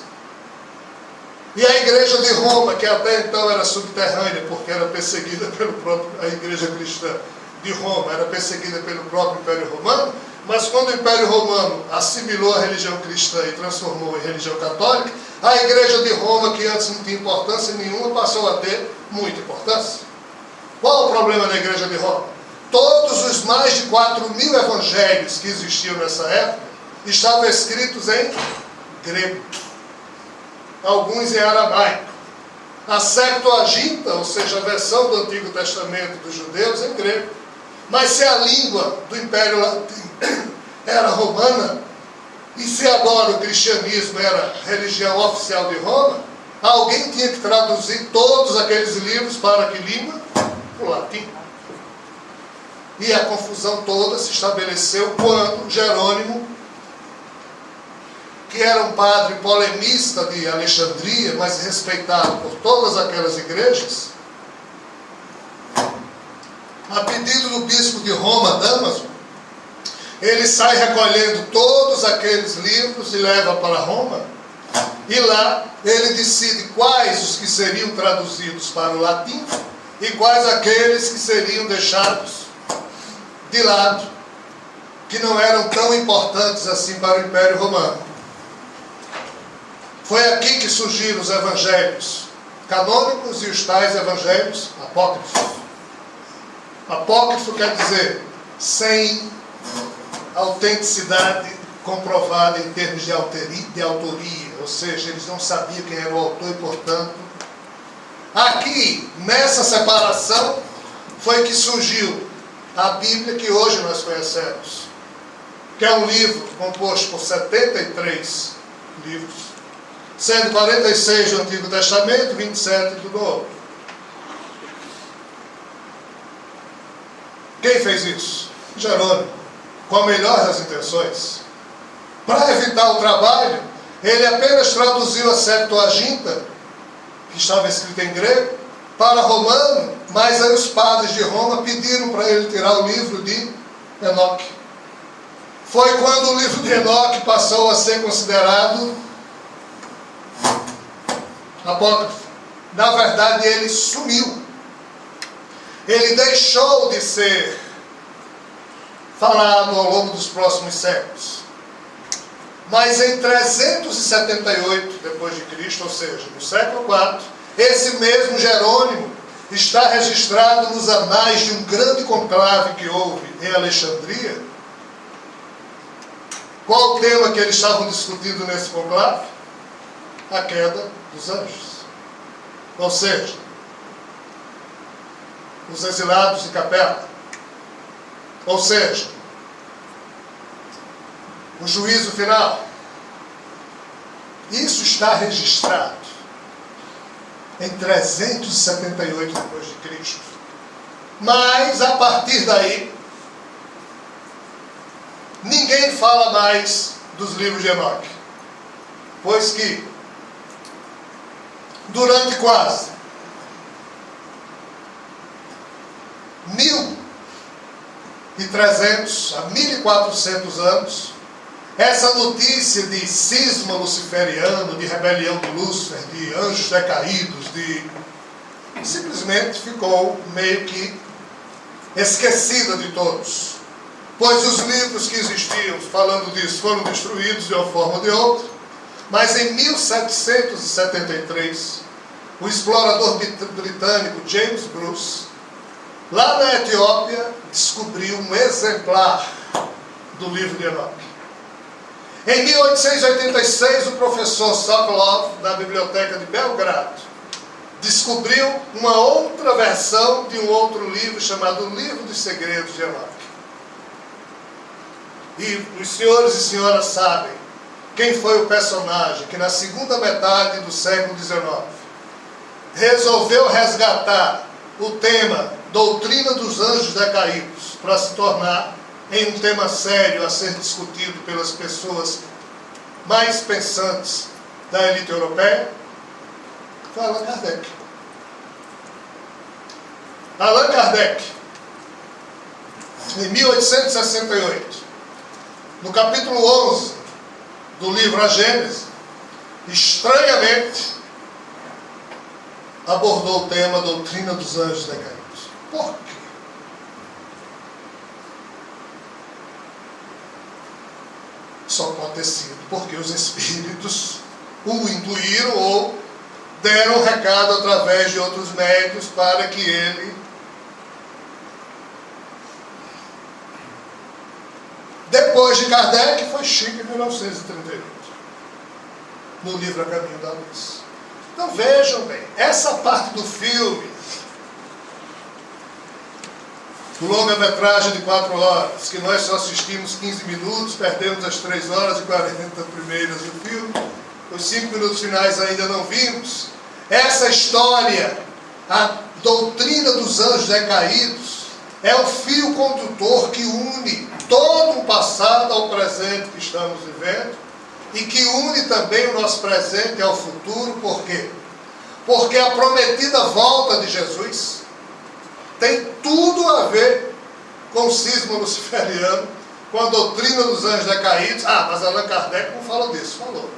E a igreja de Roma, que até então era subterrânea, porque era perseguida pelo próprio, a igreja cristã de Roma era perseguida pelo próprio Império Romano, mas quando o Império Romano assimilou a religião cristã e transformou em religião católica, A igreja de Roma, que antes não tinha importância nenhuma, passou a ter muita importância. Qual o problema da igreja de Roma? Todos os mais de 4.000 evangelhos que existiam nessa época estavam escritos em grego, alguns em aramaico. A Septuaginta, ou seja, a versão do Antigo Testamento dos judeus, em grego. Mas se a língua do Império Latino era romana, e se agora o cristianismo era a religião oficial de Roma, alguém tinha que traduzir todos aqueles livros para que língua? Para o latim. E a confusão toda se estabeleceu quando Jerônimo, que era um padre polemista de Alexandria, mas respeitado por todas aquelas igrejas, a pedido do bispo de Roma, Damaso, ele sai recolhendo todos aqueles livros e leva para Roma, e lá ele decide quais os que seriam traduzidos para o latim e quais aqueles que seriam deixados de lado, que não eram tão importantes assim para o Império Romano. Foi aqui que surgiram os evangelhos canônicos e os tais evangelhos apócrifos. Apócrifo quer dizer sem autenticidade comprovada em termos de autoria, ou seja, eles não sabiam quem era o autor e, portanto, aqui, nessa separação, foi que surgiu a Bíblia que hoje nós conhecemos, que é um livro composto por 73 livros, sendo 46 do Antigo Testamento e 27 do Novo. Quem fez isso? Jerônimo, com a melhor das intenções. Para evitar o trabalho, ele apenas traduziu a Septuaginta, que estava escrita em grego, para romano, mas aí os padres de Roma pediram para ele tirar o livro de Enoque. Foi quando o livro de Enoque passou a ser considerado apócrifo. Na verdade, ele sumiu. Ele deixou de ser falado ao longo dos próximos séculos. Mas em 378 depois de Cristo, ou seja, no século IV, esse mesmo Jerônimo está registrado nos anais de um grande conclave que houve em Alexandria. Qual o tema que eles estavam discutindo nesse conclave? A queda dos anjos. Ou seja, os exilados de Capela. Ou seja, o juízo final. Isso está registrado em 378 depois de Cristo. Mas a partir daí ninguém fala mais dos livros de Enoque, pois que durante quase 1.300 a 1.400 anos, essa notícia de cisma luciferiano, de rebelião de Lúcifer, de anjos decaídos, simplesmente ficou meio que esquecida de todos. Pois os livros que existiam falando disso foram destruídos de uma forma ou de outra. Mas em 1773, o explorador britânico James Bruce, lá na Etiópia, descobriu um exemplar do livro de Enoque. Em 1886, o professor Sokolov, da Biblioteca de Belgrado, descobriu uma outra versão de um outro livro chamado Livro dos Segredos de Enoque. E os senhores e senhoras sabem quem foi o personagem que na segunda metade do século XIX resolveu resgatar o tema Doutrina dos Anjos Decaídos para se tornar em um tema sério a ser discutido pelas pessoas mais pensantes da elite europeia? Foi Allan Kardec. Allan Kardec, em 1868, no capítulo 11 do livro A Gênese, estranhamente abordou o tema Doutrina dos Anjos Decaídos. Por quê? Só pode ter sido porque os espíritos o intuíram ou deram um recado através de outros médios para que ele depois de Kardec foi Chico em 1938, no livro A Caminho da Luz. Então vejam bem, essa parte do filme, longa-metragem de 4 horas, que nós só assistimos 15 minutos, perdemos as 3 horas e 40 primeiras do filme, os 5 minutos finais ainda não vimos. Essa história, a doutrina dos anjos decaídos, é o fio condutor que une todo o passado ao presente que estamos vivendo e que une também o nosso presente ao futuro. Por quê? Porque a prometida volta de Jesus tem tudo a ver com o cisma luciferiano, com a doutrina dos anjos decaídos. Ah, mas Allan Kardec não falou disso. Falou.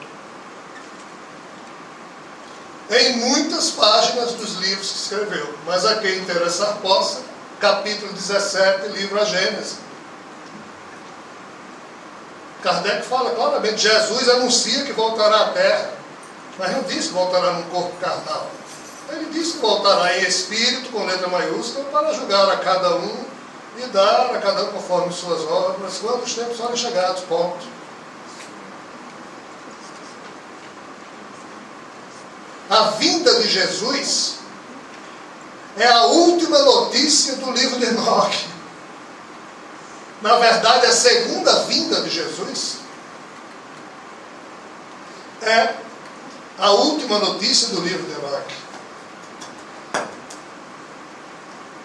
Em muitas páginas dos livros que escreveu. Mas a quem interessar possa, capítulo 17, livro A Gênese. Kardec fala claramente, Jesus anuncia que voltará à Terra, mas não disse que voltará num corpo carnal. Ele disse que voltará em espírito, com letra maiúscula, para julgar a cada um e dar a cada um conforme suas obras, quando os tempos forem chegados, ponto. A vinda de Jesus é a última notícia do livro de Enoque. Na verdade, a segunda vinda de Jesus é a última notícia do livro de Enoque.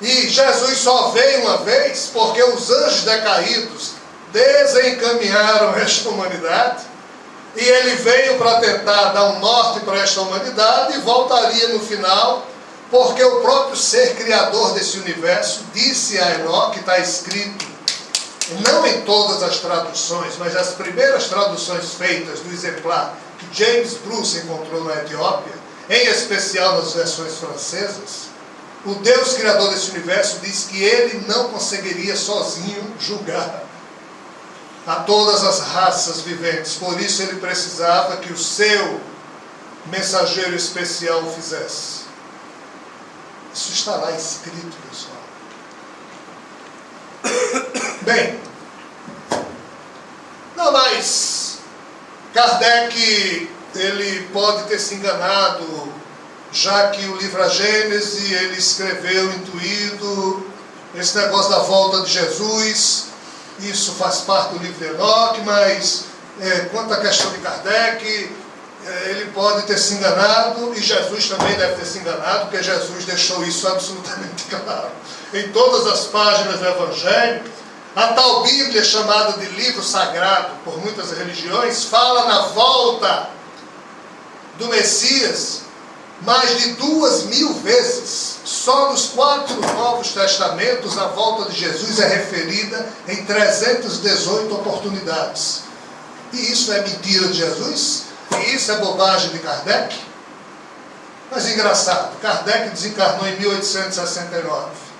E Jesus só veio uma vez porque os anjos decaídos desencaminharam esta humanidade, e ele veio para tentar dar um norte para esta humanidade e voltaria no final, porque o próprio ser criador desse universo disse a Enoque, está escrito, não em todas as traduções, mas as primeiras traduções feitas do exemplar que James Bruce encontrou na Etiópia, em especial nas versões francesas, o Deus criador desse universo diz que ele não conseguiria sozinho julgar a todas as raças viventes. Por isso ele precisava que o seu mensageiro especial o fizesse. Isso está lá escrito, pessoal. Bem, não, mas Kardec, ele pode ter se enganado, já que o livro A Gênese, ele escreveu intuído esse negócio da volta de Jesus, isso faz parte do livro de Enoque, mas quanto à questão de Kardec, ele pode ter se enganado, e Jesus também deve ter se enganado, porque Jesus deixou isso absolutamente claro. Em todas as páginas do Evangelho, a tal Bíblia chamada de livro sagrado por muitas religiões, fala na volta do Messias mais de 2000 vezes. Só nos 4 Novos Testamentos a volta de Jesus é referida em 318 oportunidades. E isso é mentira de Jesus? E isso é bobagem de Kardec? Mas engraçado, Kardec desencarnou em 1869.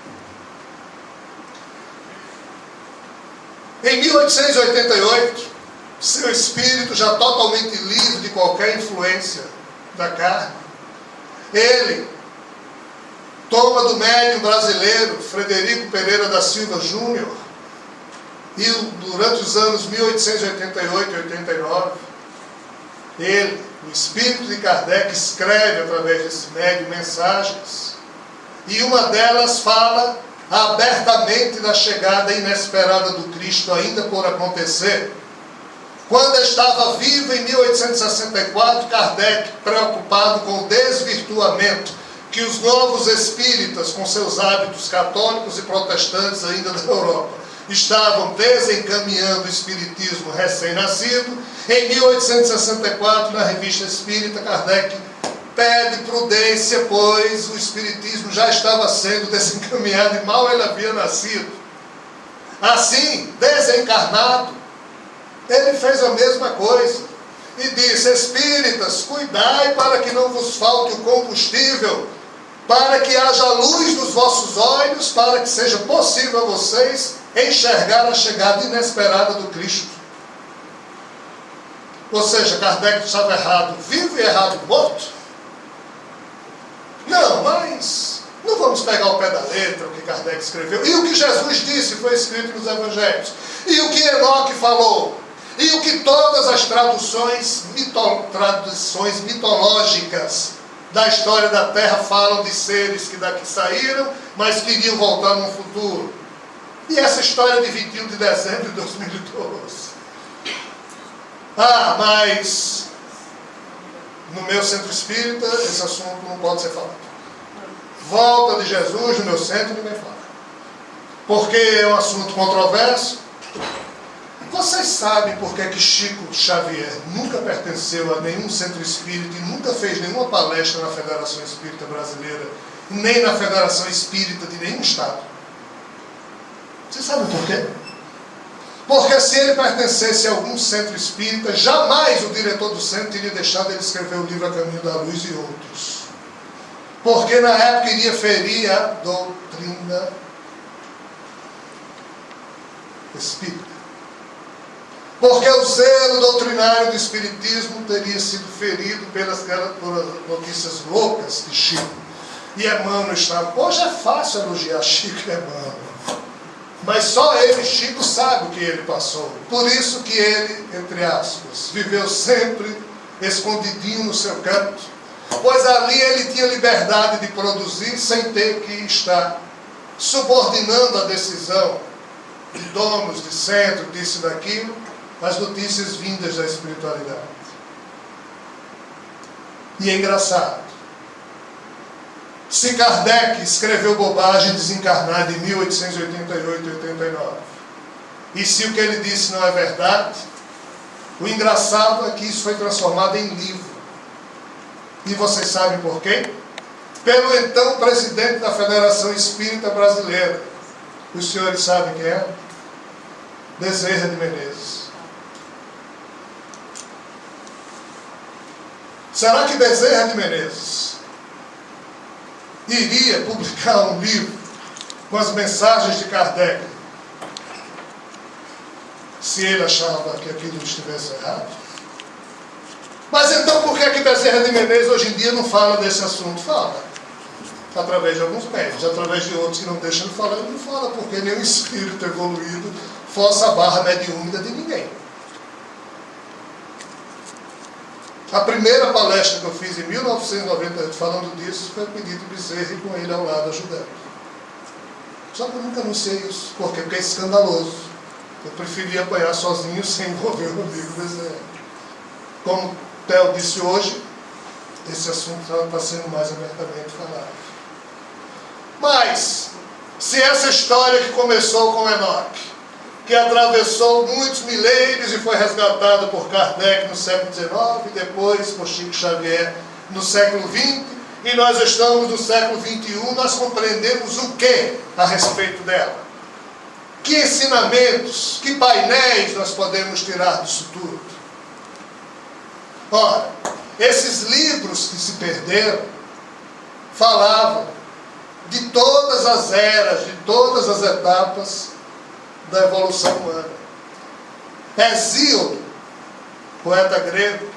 Em 1888, seu espírito já totalmente livre de qualquer influência da carne, ele toma do médium brasileiro Frederico Pereira da Silva Júnior, e durante os anos 1888 e 89, ele, o espírito de Kardec, escreve através desse médium mensagens, e uma delas fala abertamente da chegada inesperada do Cristo ainda por acontecer. Quando estava vivo em 1864, Kardec, preocupado com o desvirtuamento que os novos espíritas, com seus hábitos católicos e protestantes ainda da Europa, estavam desencaminhando o espiritismo recém-nascido, em 1864, na Revista Espírita, Kardec pede prudência, pois o espiritismo já estava sendo desencaminhado e mal ele havia nascido. Assim, desencarnado, ele fez a mesma coisa e disse: espíritas, cuidai para que não vos falte o combustível, para que haja luz nos vossos olhos, para que seja possível a vocês enxergar a chegada inesperada do Cristo. Ou seja, Kardec estava errado vivo e errado morto? Não, mas não vamos pegar ao pé da letra o que Kardec escreveu. E o que Jesus disse foi escrito nos Evangelhos. E o que Enoque falou. E o que todas as traduções mitológicas da história da Terra falam de seres que daqui saíram, mas queriam voltar no futuro. E essa história de 21 de dezembro de 2012. Ah, mas no meu centro espírita esse assunto não pode ser falado. Volta de Jesus no meu centro ninguém fala. Porque é um assunto controverso. Vocês sabem por que Chico Xavier nunca pertenceu a nenhum centro espírita e nunca fez nenhuma palestra na Federação Espírita Brasileira, nem na Federação Espírita de nenhum estado? Vocês sabem por quê? Porque se ele pertencesse a algum centro espírita, jamais o diretor do centro teria deixado ele escrever o livro A Caminho da Luz e outros. Porque na época iria ferir a doutrina espírita. Porque o zelo doutrinário do Espiritismo teria sido ferido pelas notícias loucas de Chico. E Emmanuel estava... Hoje é fácil elogiar Chico e Emmanuel. Mas só ele, Chico, sabe o que ele passou. Por isso que ele, entre aspas, viveu sempre escondidinho no seu canto. Pois ali ele tinha liberdade de produzir sem ter que estar subordinando a decisão de donos de centro, disso e daquilo, as notícias vindas da espiritualidade. E é engraçado. Se Kardec escreveu bobagem desencarnada em 1888 e 89, e se o que ele disse não é verdade, o engraçado é que isso foi transformado em livro. E vocês sabem por quê? Pelo então presidente da Federação Espírita Brasileira. Os senhores sabem quem é? Bezerra de Menezes. Será que Bezerra de Menezes iria publicar um livro com as mensagens de Kardec se ele achava que aquilo estivesse errado? Mas então por que Bezerra de Menezes hoje em dia não fala desse assunto? Fala. Através de alguns médios, através de outros que não deixam de falar, ele não fala, porque nenhum espírito evoluído força a barra mediúnica de ninguém. A primeira palestra que eu fiz em 1998 falando disso foi pedido de Bezerra e com ele ao lado ajudando. Só que eu nunca anunciei isso. Por quê? Porque é escandaloso. Eu preferi apanhar sozinho sem envolver o amigo Bezerra. Como o Theo disse hoje, esse assunto está sendo mais abertamente falado. Mas, se essa história que começou com Enoque, que atravessou muitos milênios e foi resgatado por Kardec no século XIX, e depois por Chico Xavier no século XX, e nós estamos no século XXI, nós compreendemos o que a respeito dela? Que ensinamentos, que painéis nós podemos tirar disso tudo? Ora, esses livros que se perderam falavam de todas as eras, de todas as etapas da evolução humana. Hesíodo, poeta grego,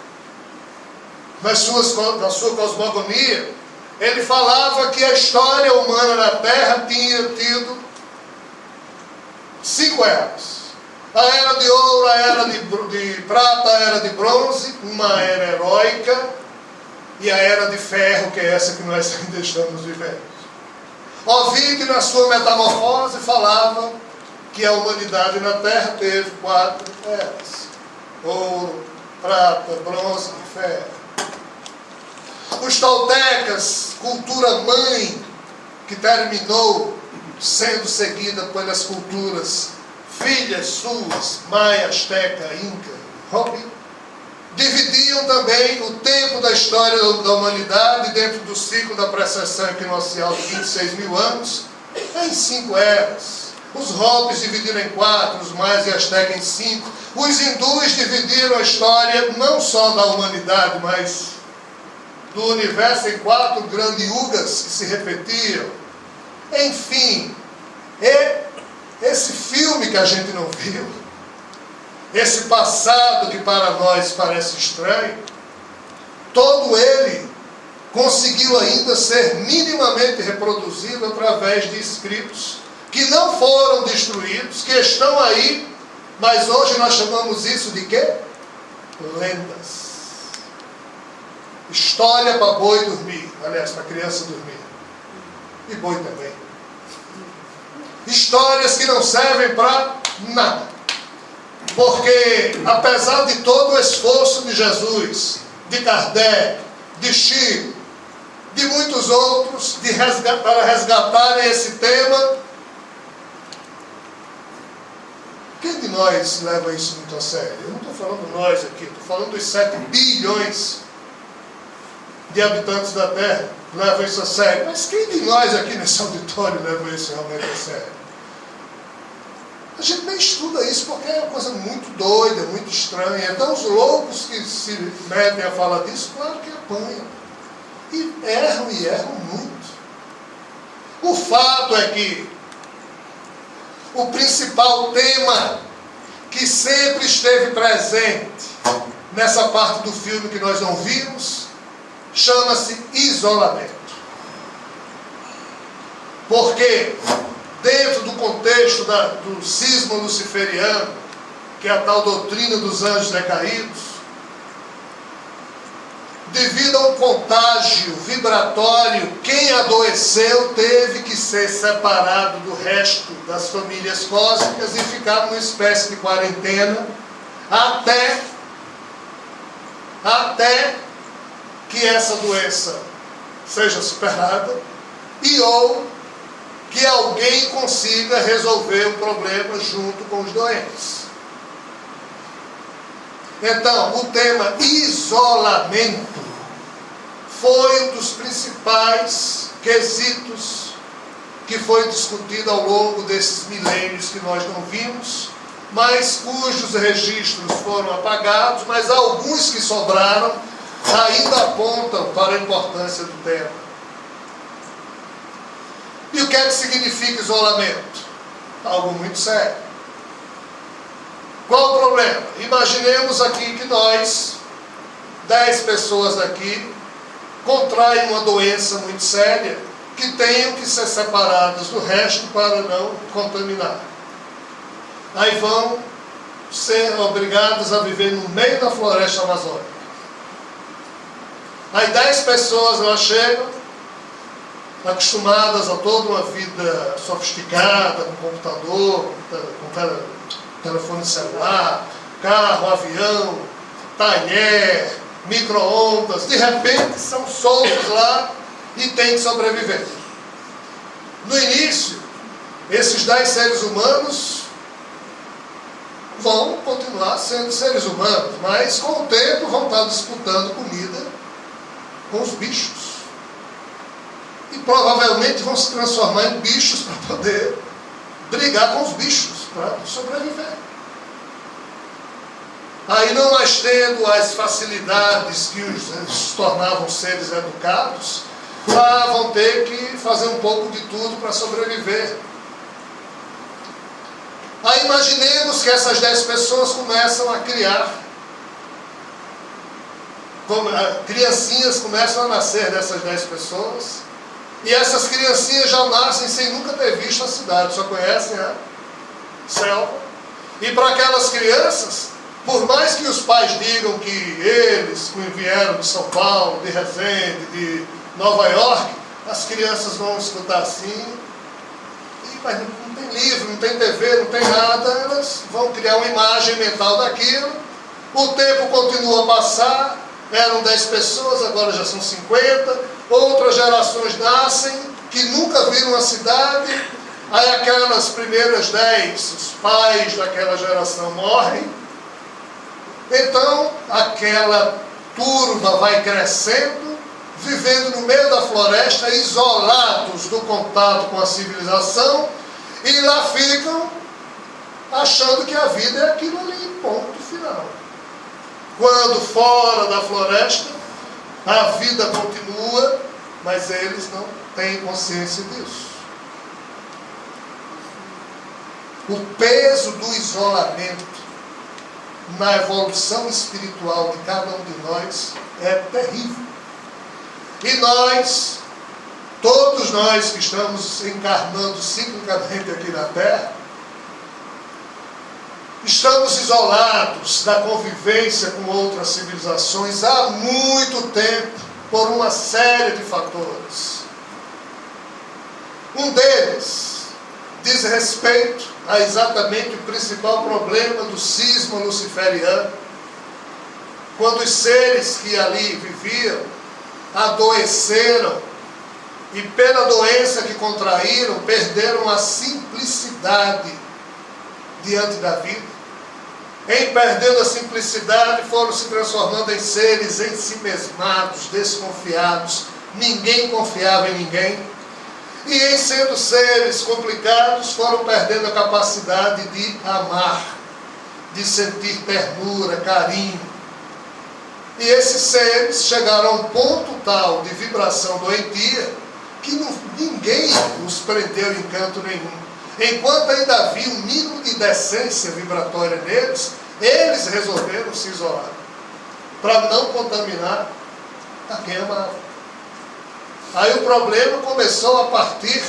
na sua cosmogonia, ele falava que a história humana na Terra tinha tido 5 eras. A era de ouro, a era de prata, a era de bronze, uma era heróica, e a era de ferro, que é essa que nós ainda estamos vivendo. Ovid, na sua metamorfose, falava que a humanidade na Terra teve 4 eras: ouro, prata, bronze e ferro. Os toltecas, cultura mãe, que terminou sendo seguida pelas culturas filhas suas, Maia, Azteca, Inca, Hopi, dividiam também o tempo da história da humanidade dentro do ciclo da precessão equinocial de 26 mil anos em 5 eras. Os Hopis dividiram em 4, os Maias e Aztecas em 5. Os hindus dividiram a história não só da humanidade, mas do universo em 4 grandes yugas que se repetiam. Enfim, esse filme que a gente não viu, esse passado que para nós parece estranho, todo ele conseguiu ainda ser minimamente reproduzido através de escritos que não foram destruídos, que estão aí, mas hoje nós chamamos isso de quê? Lendas. História para boi dormir, aliás, para criança dormir. E boi também. Histórias que não servem para nada. Porque, apesar de todo o esforço de Jesus, de Kardec, de Chico, de muitos outros, para resgatarem esse tema, quem de nós leva isso muito a sério? Eu não estou falando nós aqui, estou falando dos 7 bilhões de habitantes da Terra que levam isso a sério. Mas quem de nós aqui nesse auditório leva isso realmente a sério? A gente nem estuda isso porque é uma coisa muito doida, muito estranha. Então os loucos que se metem a falar disso, claro que apanham. E erram muito. O fato é que o principal tema que sempre esteve presente nessa parte do filme que nós não vimos, chama-se isolamento. Porque dentro do contexto do cisma luciferiano, que é a tal doutrina dos anjos decaídos, devido a um contágio vibratório, quem adoeceu teve que ser separado do resto das famílias cósmicas e ficar numa espécie de quarentena até que essa doença seja superada ou que alguém consiga resolver o problema junto com os doentes. Então, o tema isolamento foi um dos principais quesitos que foi discutido ao longo desses milênios que nós não vimos, mas cujos registros foram apagados, mas alguns que sobraram ainda apontam para a importância do tema. E o que é que significa isolamento? Algo muito sério. Qual o problema? Imaginemos aqui que nós, 10 pessoas daqui, contraem uma doença muito séria, que tenham que ser separadas do resto para não contaminar. Aí vão ser obrigadas a viver no meio da floresta amazônica. Aí 10 pessoas lá chegam, acostumadas a toda uma vida sofisticada, com computador, com telefone celular, carro, avião, talher, micro-ondas, de repente são soltos lá e têm que sobreviver. No início, esses 10 seres humanos vão continuar sendo seres humanos, mas com o tempo vão estar disputando comida com os bichos. E provavelmente vão se transformar em bichos para poder brigar com os bichos, para sobreviver. Aí não mais tendo as facilidades que os tornavam seres educados, lá vão ter que fazer um pouco de tudo para sobreviver. Aí imaginemos que essas 10 pessoas começam a criar, criancinhas começam a nascer dessas 10 pessoas, e essas criancinhas já nascem sem nunca ter visto a cidade, só conhecem a selva. E para aquelas crianças, por mais que os pais digam que eles vieram de São Paulo, de Resende, de Nova York, as crianças vão escutar assim, mas não tem livro, não tem TV, não tem nada, elas vão criar uma imagem mental daquilo, o tempo continua a passar, eram 10 pessoas, agora já são 50, outras gerações nascem, que nunca viram a cidade, aí aquelas primeiras 10, os pais daquela geração morrem, então aquela turma vai crescendo, vivendo no meio da floresta, isolados do contato com a civilização, e lá ficam achando que a vida é aquilo ali, ponto final. Quando fora da floresta, a vida continua, mas eles não têm consciência disso. O peso do isolamento na evolução espiritual de cada um de nós é terrível. E nós, todos nós que estamos encarnando ciclicamente aqui na Terra, estamos isolados da convivência com outras civilizações há muito tempo, por uma série de fatores. Um deles diz respeito a exatamente o principal problema do cisma luciferiano, quando os seres que ali viviam adoeceram e pela doença que contraíram, perderam a simplicidade diante da vida. Em perdendo a simplicidade, foram se transformando em seres ensimesmados, desconfiados. Ninguém confiava em ninguém. E em sendo seres complicados, foram perdendo a capacidade de amar, de sentir ternura, carinho. E esses seres chegaram a um ponto tal de vibração doentia que ninguém os prendeu em canto nenhum. Enquanto ainda havia um mínimo de decência vibratória neles, eles resolveram se isolar para não contaminar a quem amava. Aí o problema começou a partir